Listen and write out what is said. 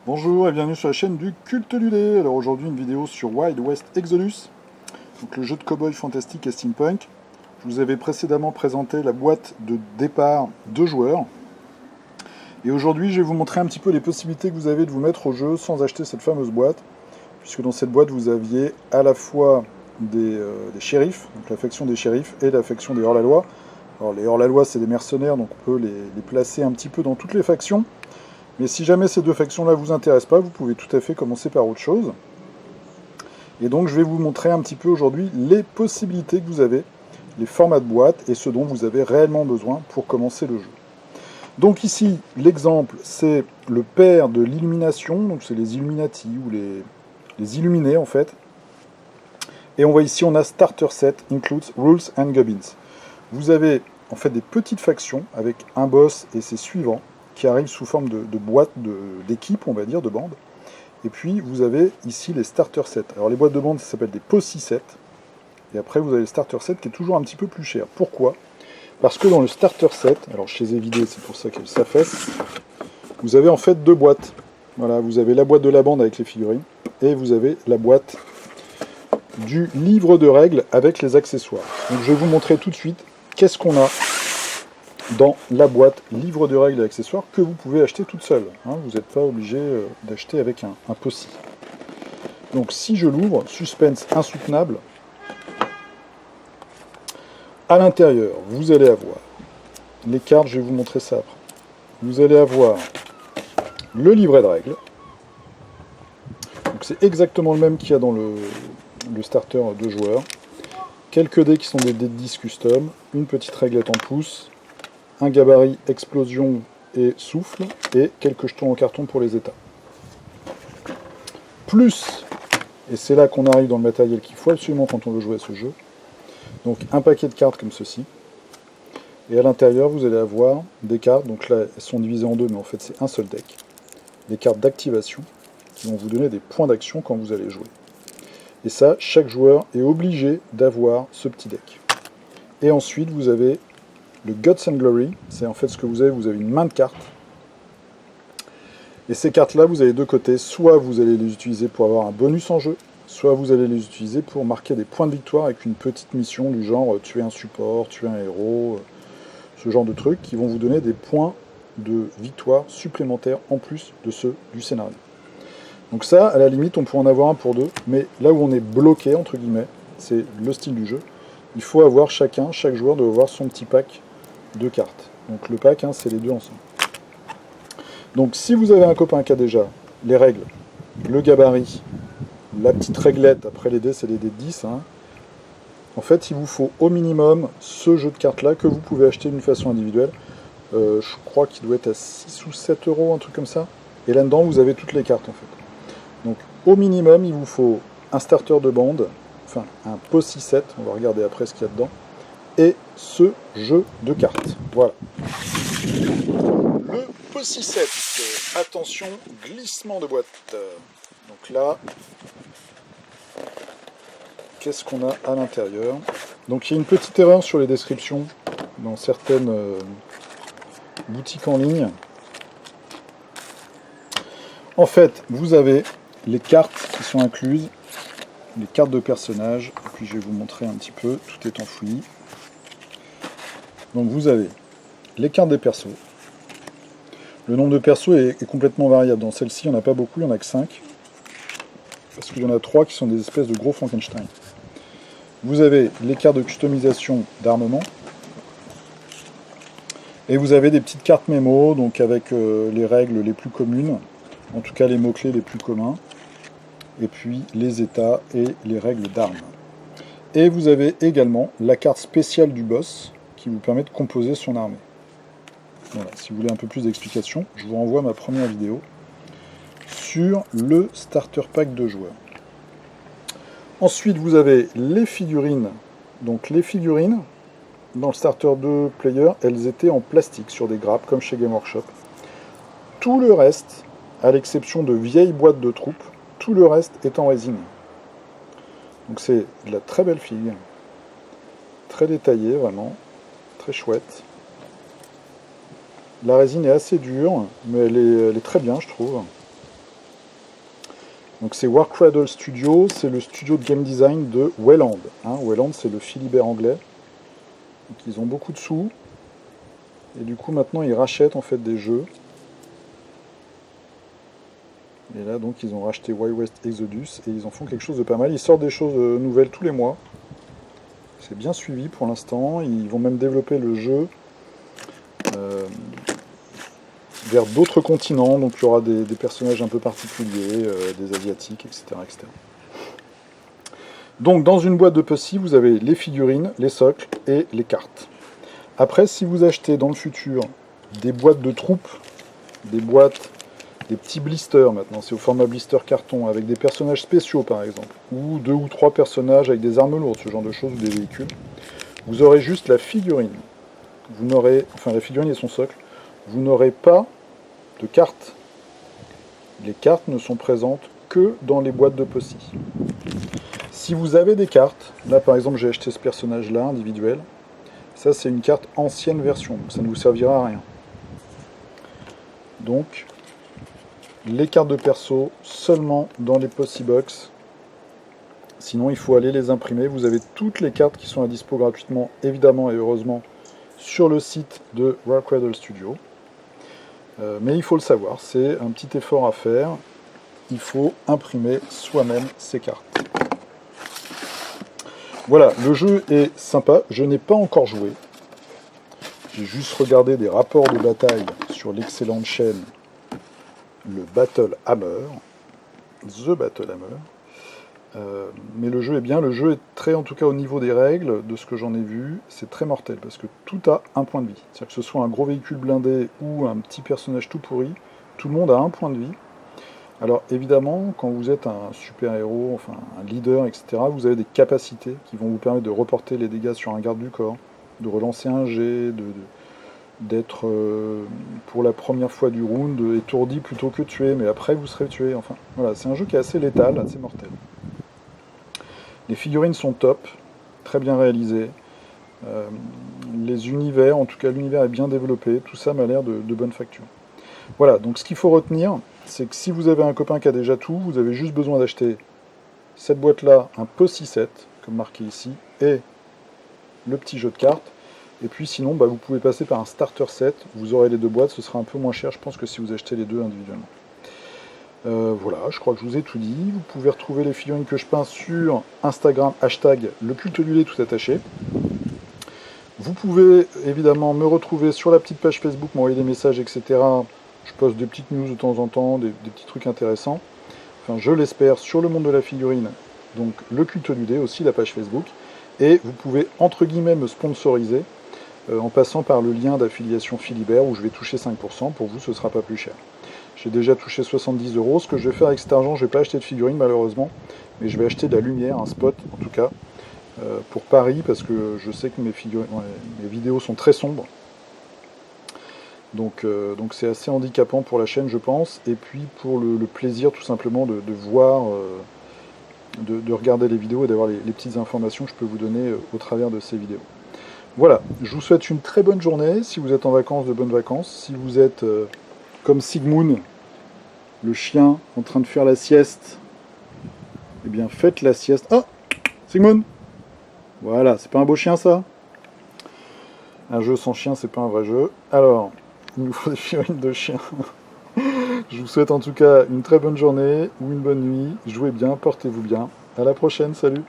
Bonjour et bienvenue sur la chaîne du Culte du Dé. Alors aujourd'hui une vidéo sur Wild West Exodus, donc le jeu de cowboy fantastique et steampunk. Je vous avais précédemment présenté la boîte de départ 2 joueurs. Et aujourd'hui je vais vous montrer un petit peu les possibilités que vous avez de vous mettre au jeu sans acheter cette fameuse boîte. Puisque dans cette boîte vous aviez à la fois des shérifs, donc la faction des shérifs et la faction des hors-la-loi. Alors les hors-la-loi c'est des mercenaires, donc on peut les placer un petit peu dans toutes les factions. Mais si jamais ces deux factions-là vous intéressent pas, vous pouvez tout à fait commencer par autre chose. Et donc je vais vous montrer un petit peu aujourd'hui les possibilités que vous avez, les formats de boîte et ce dont vous avez réellement besoin pour commencer le jeu. Donc ici, l'exemple, c'est le père de l'illumination, donc c'est les Illuminati ou les Illuminés en fait. Et on voit ici, on a Starter Set, Includes Rules and Gubbins. Vous avez en fait des petites factions avec un boss et ses suivants, qui arrivent sous forme de boîtes d'équipe, on va dire, de bandes. Et puis, vous avez ici les starter sets. Alors, les boîtes de bandes, ça s'appelle des posse sets. Et après, vous avez le starter set qui est toujours un petit peu plus cher. Pourquoi? Parce que dans le starter set, alors je les ai vidés, c'est pour ça qu'elles s'affaissent, vous avez en fait deux boîtes. Voilà, vous avez la boîte de la bande avec les figurines, et vous avez la boîte du livre de règles avec les accessoires. Donc, je vais vous montrer tout de suite qu'est-ce qu'on a dans la boîte livre de règles et accessoires que vous pouvez acheter toute seule. Hein, vous n'êtes pas obligé d'acheter avec un possi. Donc si je l'ouvre, suspense insoutenable, à l'intérieur, vous allez avoir les cartes, je vais vous montrer ça après. Vous allez avoir le livret de règles. Donc c'est exactement le même qu'il y a dans le starter de joueurs. Quelques dés qui sont des dés de 10 custom, une petite réglette en pouce, un gabarit, explosion et souffle, et quelques jetons en carton pour les états. Plus, et c'est là qu'on arrive dans le matériel qu'il faut absolument quand on veut jouer à ce jeu, donc un paquet de cartes comme ceci, et à l'intérieur vous allez avoir des cartes, donc là elles sont divisées en deux, mais en fait c'est un seul deck, des cartes d'activation qui vont vous donner des points d'action quand vous allez jouer. Et ça, chaque joueur est obligé d'avoir ce petit deck. Et ensuite vous avez le Guts and Glory, c'est en fait ce que vous avez une main de cartes. Et ces cartes-là, vous avez deux côtés. Soit vous allez les utiliser pour avoir un bonus en jeu, soit vous allez les utiliser pour marquer des points de victoire avec une petite mission du genre tuer un support, tuer un héros, ce genre de trucs qui vont vous donner des points de victoire supplémentaires en plus de ceux du scénario. Donc ça, à la limite, on peut en avoir un pour deux, mais là où on est bloqué, entre guillemets, c'est le style du jeu. Il faut avoir chaque joueur doit avoir son petit pack de cartes. Donc le pack, hein, c'est les deux ensemble. Donc si vous avez un copain qui a déjà les règles, le gabarit, la petite réglette, après les dés, c'est les dés de 10, hein, en fait, il vous faut au minimum ce jeu de cartes-là que vous pouvez acheter d'une façon individuelle. Je crois qu'il doit être à 6 ou 7 euros, un truc comme ça. Et là-dedans, vous avez toutes les cartes, en fait. Donc au minimum, il vous faut un starter de bande, enfin un posse set, on va regarder après ce qu'il y a dedans, et ce jeu de cartes. Voilà. Le posse set. Attention, glissement de boîte. Donc là, qu'est-ce qu'on a à l'intérieur? Donc il y a une petite erreur sur les descriptions dans certaines boutiques en ligne. En fait, vous avez les cartes qui sont incluses, les cartes de personnages, et puis je vais vous montrer un petit peu, tout est enfoui. Donc vous avez les cartes des persos. Le nombre de persos est complètement variable. Dans celle-ci, il n'y en a pas beaucoup, il n'y en a que 5. Parce qu'il y en a 3 qui sont des espèces de gros Frankenstein. Vous avez les cartes de customisation d'armement. Et vous avez des petites cartes mémo, donc avec les règles les plus communes. En tout cas, les mots-clés les plus communs. Et puis les états et les règles d'armes. Et vous avez également la carte spéciale du boss qui vous permet de composer son armée. Voilà, si vous voulez un peu plus d'explications, je vous renvoie à ma première vidéo sur le starter pack de joueurs. Ensuite, vous avez les figurines. Donc les figurines, dans le starter 2 player, elles étaient en plastique sur des grappes, comme chez Game Workshop. Tout le reste, à l'exception de vieilles boîtes de troupes, tout le reste est en résine. Donc c'est de la très belle figue, très détaillée, vraiment, très chouette. La résine est assez dure, mais elle est très bien, je trouve. Donc c'est Warcradle Studio, c'est le studio de game design de Wayland. Wayland, c'est le Philibert anglais. Donc ils ont beaucoup de sous. Et du coup maintenant ils rachètent en fait des jeux. Et là donc ils ont racheté Wild West Exodus et ils en font quelque chose de pas mal. Ils sortent des choses nouvelles tous les mois. C'est bien suivi pour l'instant. Ils vont même développer le jeu vers d'autres continents. Donc il y aura des personnages un peu particuliers, des asiatiques, etc., etc. Donc dans une boîte de Pussy, vous avez les figurines, les socles et les cartes. Après, si vous achetez dans le futur des boîtes de troupes, des petits blisters maintenant, c'est au format blister carton, avec des personnages spéciaux par exemple, ou 2 ou 3 personnages avec des armes lourdes, ce genre de choses, ou des véhicules, vous aurez juste la figurine. Vous n'aurez, enfin la figurine et son socle, vous n'aurez pas de cartes. Les cartes ne sont présentes que dans les boîtes de Pussy. Si vous avez des cartes, là par exemple j'ai acheté ce personnage là, individuel, ça c'est une carte ancienne version, donc ça ne vous servira à rien. Donc, les cartes de perso seulement dans les Pussy Box. Sinon, il faut aller les imprimer. Vous avez toutes les cartes qui sont à dispo gratuitement, évidemment et heureusement, sur le site de Warcradle Studio. Mais il faut le savoir, c'est un petit effort à faire. Il faut imprimer soi-même ces cartes. Voilà, le jeu est sympa. Je n'ai pas encore joué. J'ai juste regardé des rapports de bataille sur l'excellente chaîne le Battle Hammer, The Battle Hammer. Mais le jeu est bien, le jeu est très, en tout cas au niveau des règles, de ce que j'en ai vu, c'est très mortel, parce que tout a un point de vie. C'est-à-dire que ce soit un gros véhicule blindé ou un petit personnage tout pourri, tout le monde a un point de vie. Alors évidemment, quand vous êtes un super-héros, enfin un leader, etc., vous avez des capacités qui vont vous permettre de reporter les dégâts sur un garde du corps, de relancer un jet, d'être pour la première fois du round étourdi plutôt que tué, mais après vous serez tué. Enfin voilà, c'est un jeu qui est assez létal, assez mortel. Les figurines sont top, très bien réalisées. Les univers, en tout cas l'univers est bien développé, tout ça m'a l'air de bonne facture. Voilà, donc ce qu'il faut retenir, c'est que si vous avez un copain qui a déjà tout, vous avez juste besoin d'acheter cette boîte-là, un Pussy set, comme marqué ici, et le petit jeu de cartes. Et puis sinon, vous pouvez passer par un starter set, vous aurez les deux boîtes, ce sera un peu moins cher, je pense, que si vous achetez les deux individuellement. Voilà, je crois que je vous ai tout dit. Vous pouvez retrouver les figurines que je peins sur Instagram, hashtag le culte du lait tout attaché. Vous pouvez évidemment me retrouver sur la petite page Facebook, m'envoyer des messages, etc. Je poste des petites news de temps en temps, des petits trucs intéressants. Enfin, je l'espère, sur le monde de la figurine, donc le culte du lait, aussi la page Facebook. Et vous pouvez, entre guillemets, me sponsoriser en passant par le lien d'affiliation Philibert où je vais toucher 5%. Pour vous, ce ne sera pas plus cher. J'ai déjà touché 70 €. Ce que je vais faire avec cet argent, je ne vais pas acheter de figurines malheureusement, mais je vais acheter de la lumière, un spot en tout cas, pour Paris, parce que je sais que mes vidéos sont très sombres. Donc c'est assez handicapant pour la chaîne, je pense, et puis pour le plaisir tout simplement de voir, de regarder les vidéos et d'avoir les petites informations que je peux vous donner au travers de ces vidéos. Voilà, je vous souhaite une très bonne journée. Si vous êtes en vacances, de bonnes vacances. Si vous êtes comme Sigmund, le chien en train de faire la sieste, eh bien faites la sieste. Oh, Sigmund! Voilà, c'est pas un beau chien ça? Un jeu sans chien, c'est pas un vrai jeu. Alors, il nous faut des figurines de chien. Je vous souhaite en tout cas une très bonne journée ou une bonne nuit. Jouez bien, portez-vous bien. À la prochaine, salut!